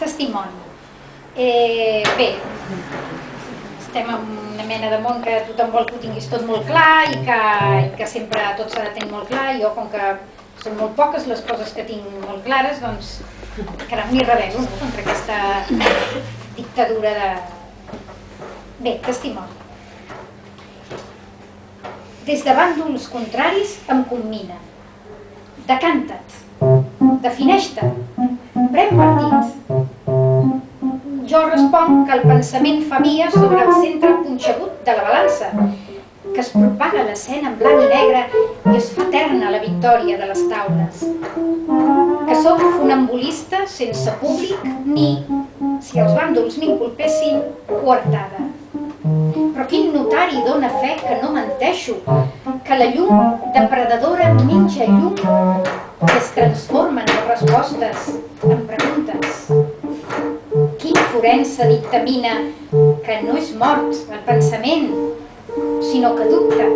Testimoni. Bé, estem en una mena de món que tothom vol que ho tinguis tot molt clar i que sempre tot s'ha de tenir molt clar. Jo, com que són molt poques les coses que tinc molt clares, doncs caram, m'hi rebel·lo contra aquesta dictadura de... Bé, testimoni. Des de bàndols contraris em commina. Decanta't, defineix-te, pren partit. Jo responc que el pensament fa via sobre el centre punxegut de la balança, que es propaga l'escena en blanc i negre i es fa eterna la victòria de les taules. Que sóc funambulista sense públic ni, si els bàndols m'inculpessin, coartada. Però quin notari dona fe que no menteixo, que la llum depredadora menja llum i es transformen les respostes en preguntes. Quin forense dictamina que no és mort el pensament, sinó que dubta